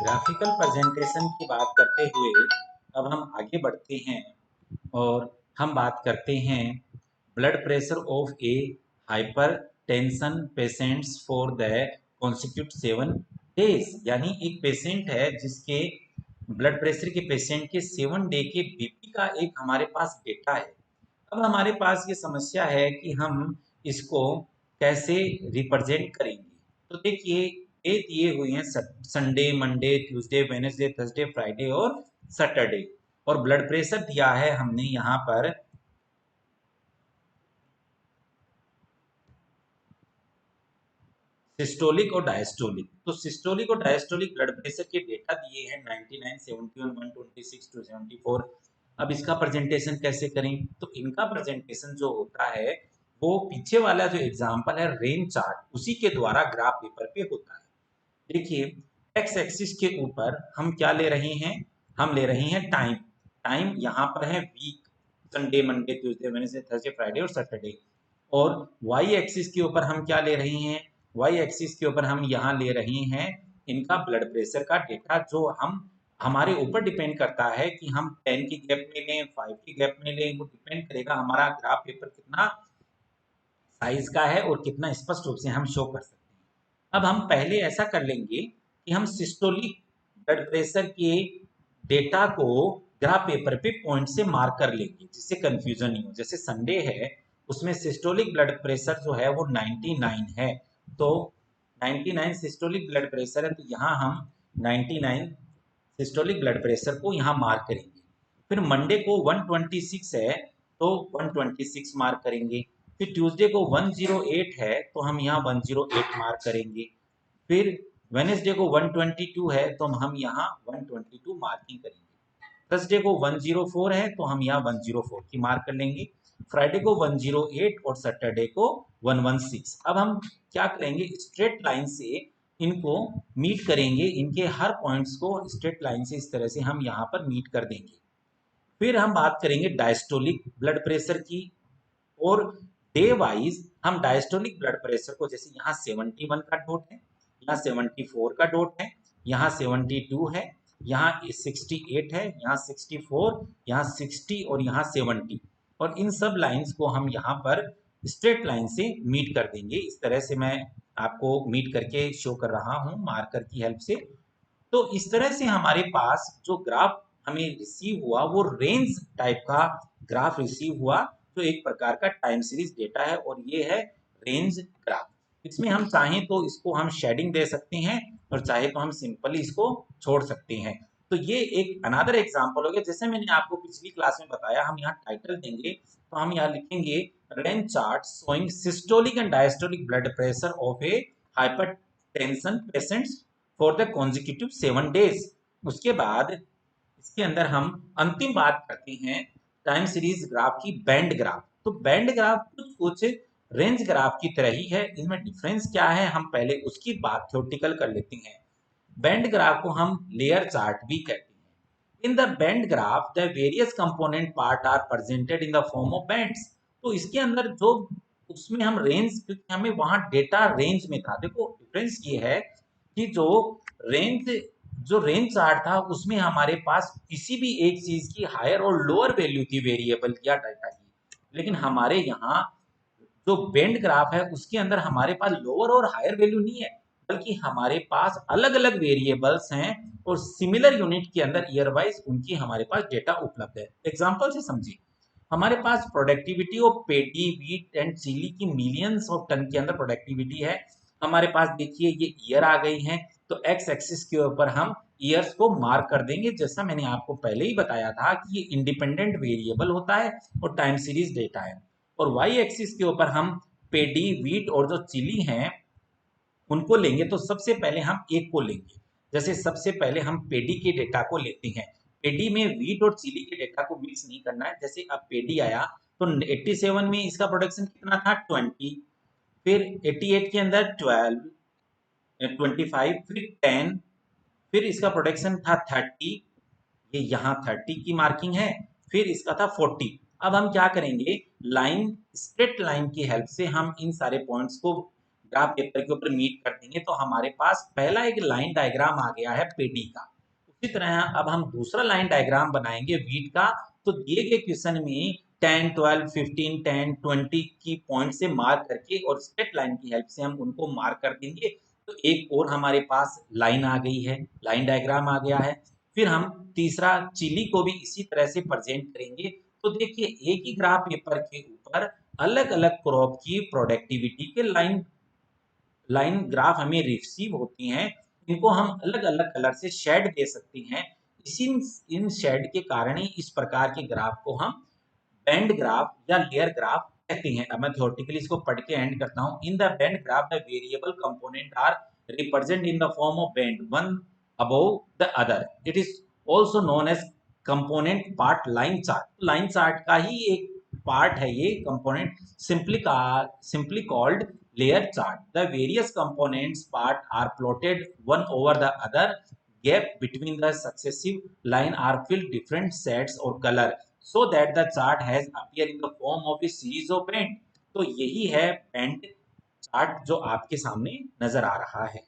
Graphical presentation की बात करते हुए अब हम आगे बढ़ते हैं और हम बात करते हैं blood pressure of a hypertension patients for the consecutive 7 days. यानी एक पेशेंट है जिसके ब्लड प्रेशर के पेशेंट के 7 डे के बीपी का एक हमारे पास डेटा है। अब हमारे पास ये समस्या है कि हम इसको कैसे रिप्रेजेंट करेंगे। तो देखिए, ये दिए हुए हैं Sunday, Monday, Tuesday, Wednesday, Thursday, Friday और सैटरडे, और ब्लड प्रेशर दिया है हमने यहाँ पर सिस्टोलिक और डायस्टोलिक। तो सिस्टोलिक और डायस्टोलिक ब्लड प्रेशर के डेटा दिए हैं 99, 71, 126 टू 74। अब इसका प्रेजेंटेशन कैसे करें? तो इनका प्रेजेंटेशन जो होता है वो पीछे वाला जो एग्जांपल है रेंज चार्ट, उसी के द्वारा ग्राफ पेपर पे होता है। देखिए, एक्स एक्सिस के ऊपर हम क्या ले रहे हैं? हम ले रहे हैं टाइम। टाइम यहाँ पर है week, Sunday, Monday, Tuesday, Wednesday, Thursday, Friday और सैटरडे। और वाई एक्सिस के ऊपर हम क्या ले रहे हैं? वाई एक्सिस के ऊपर हम यहाँ ले रहे हैं इनका ब्लड प्रेशर का डेटा, जो हम हमारे ऊपर डिपेंड करता है कि हम 10 की गैप में लें, 5 की गैप में लें। वो डिपेंड करेगा हमारा ग्राफ पेपर कितना साइज का है और कितना स्पष्ट रूप से हम शो कर सकते हैं। अब हम पहले ऐसा कर लेंगे कि हम सिस्टोलिक ब्लड प्रेशर के डेटा को ग्राफ पेपर पे पॉइंट से मार्क कर लेंगे, जिससे कंफ्यूजन नहीं हो। जैसे संडे है, उसमें सिस्टोलिक ब्लड प्रेशर जो है वो 99 है, तो 99 सिस्टोलिक ब्लड प्रेशर है, तो यहाँ हम 99 सिस्टोलिक ब्लड प्रेशर को यहाँ मार्क करेंगे। फिर मंडे को 126 है, तो 126 मार्क करेंगे। फिर ट्यूसडे को 108 है, तो हम यहाँ 108 मार्क करेंगे। फिर वेनेसडे को 122 है, तो हम यहाँ 122 मार्किंग करेंगे। थर्सडे को 104 है, तो हम यहाँ 104 की मार्क कर लेंगे। फ्राइडे को 108 और सैटरडे को 116। अब हम क्या करेंगे? स्ट्रेट लाइन से इनको मीट करेंगे, इनके हर पॉइंट्स को स्ट्रेट लाइन से इस तरह से हम यहाँ पर मीट कर देंगे। फिर हम बात करेंगे डायस्टोलिक ब्लड प्रेशर की, और डे वाइज हम डायस्टोलिक ब्लड प्रेशर को, जैसे यहाँ 71 का डॉट है, यहाँ 74 का डॉट है, यहाँ 72 है, यहाँ 68 है, यहाँ 64, यहाँ 60 और यहाँ 70, और इन सब लाइंस को हम यहाँ पर स्ट्रेट लाइन से मीट कर देंगे। इस तरह से मैं आपको मीट करके शो कर रहा हूँ मार्कर की हेल्प से। तो इस तरह से हमारे पास जो ग्राफ हमें रिसीव हुआ वो रेंज टाइप का ग्राफ रिसीव हुआ, जो एक प्रकार का टाइम सीरीज डेटा है, और ये है रेंज ग्राफ। इसमें हम चाहें तो इसको हम शेडिंग दे सकते हैं, और चाहे तो हम सिंपली इसको छोड़ सकते हैं। तो ये एक अनदर एग्जांपल हो गया। जैसे मैंने आपको पिछली क्लास में बताया, हम यहाँ टाइटल देंगे, तो हम यहाँ लिखेंगे range chart showing systolic and diastolic blood pressure of A hypertension patients for the consecutive 7 days. उसके बाद इसके अंदर हम अंतिम बात करते हैं टाइम सीरीज ग्राफ की, बैंड ग्राफ। तो बैंड ग्राफ कुछ कुछ रेंज ग्राफ की तरह ही है, इनमें डिफरेंस क्या है हम पहले उसकी बात थ्योरेटिकल कर लेते हैं। बैंड ग्राफ को हम लेयर चार्ट भी कहते हैं। In the band graph the various component part are presented in the form of bands. तो इसके अंदर जो उसमें हम रेंज, क्योंकि हमें वहां डेटा रेंज में था। देखो डिफरेंस ये है कि रेंज जो रेंज चार्ट था उसमें हमारे पास किसी भी एक चीज की हायर और लोअर वैल्यू थी वेरिएबल या डाटा की, लेकिन हमारे यहाँ जो बेंड ग्राफ है उसके अंदर हमारे पास लोअर और हायर वैल्यू नहीं है, बल्कि हमारे पास अलग अलग वेरिएबल्स हैं, और सिमिलर यूनिट के अंदर ईयर वाइज उनकी हमारे पास डेटा उपलब्ध है। एग्जांपल से समझिए, हमारे पास productivity of paddy, wheat and chilli की मिलियंस ऑफ टन के अंदर प्रोडक्टिविटी है। हमारे पास देखिए ये ईयर आ गई है, तो एक्स एक्सिस के ऊपर हम ईयर्स को मार्क कर देंगे, जैसा मैंने आपको पहले ही बताया था कि ये इंडिपेंडेंट वेरिएबल होता है और टाइम सीरीज डेटा है। और वाई एक्सिस के ऊपर हम पेडी, व्हीट और जो चिली हैं उनको लेंगे। तो सबसे पहले हम एक को लेंगे, जैसे सबसे पहले हम पेडी के डेटा को लेते हैं। पेडी में व्हीट और चिली के डेटा को मिक्स नहीं करना है। जैसे अब पेडी आया, तो 87 में इसका प्रोडक्शन कितना था? 20। फिर 88 के अंदर 12, 25, फिर 10, फिर इसका प्रोडक्शन था 30, ये यहाँ 30 की मार्किंग है, फिर इसका था 40। अब हम क्या करेंगे? लाइन, स्ट्रेट लाइन की हेल्प से हम इन सारे पॉइंट्स को ग्राफ पेपर के ऊपर मीट कर देंगे तो हमारे पास पहला एक लाइन डायग्राम आ गया है पेडी का। उसी तरह अब हम दूसरा लाइन डायग्राम बनाएंगे वीट का। तो दिए गए क्वेश्चन में 10, 12, 15, 10, 20 की पॉइंट से मार्क करके और स्ट्रेट लाइन की हेल्प से हम उनको मार्क कर देंगे। तो एक और हमारे पास लाइन आ गई है, लाइन डायग्राम आ गया है। फिर हम तीसरा चिली को भी इसी तरह से प्रेजेंट करेंगे। तो देखिए एक ही ग्राफ पेपर के ऊपर अलग अलग क्रॉप की प्रोडक्टिविटी के लाइन लाइन ग्राफ हमें रिसीव होती हैं। इनको हम अलग अलग कलर से शेड दे सकते हैं। इसी इन शेड के कारण ही इस प्रकार के ग्राफ को हम बैंड ग्राफ या लेयर ग्राफ कहते हैं। अब मैं थ्योरेटिकली इसको पढ़ के एंड करता हूं। In the band graph the variable component are represent in the form of band one above the other. It is also known as component part line chart. Line chart का ही एक part है ये component, simply called layer chart. The various components part are plotted one over the other. Gap between the successive line are filled different sets or color so that the chart has appear in the form of a series of band. तो यही है band chart जो आपके सामने नजर आ रहा है।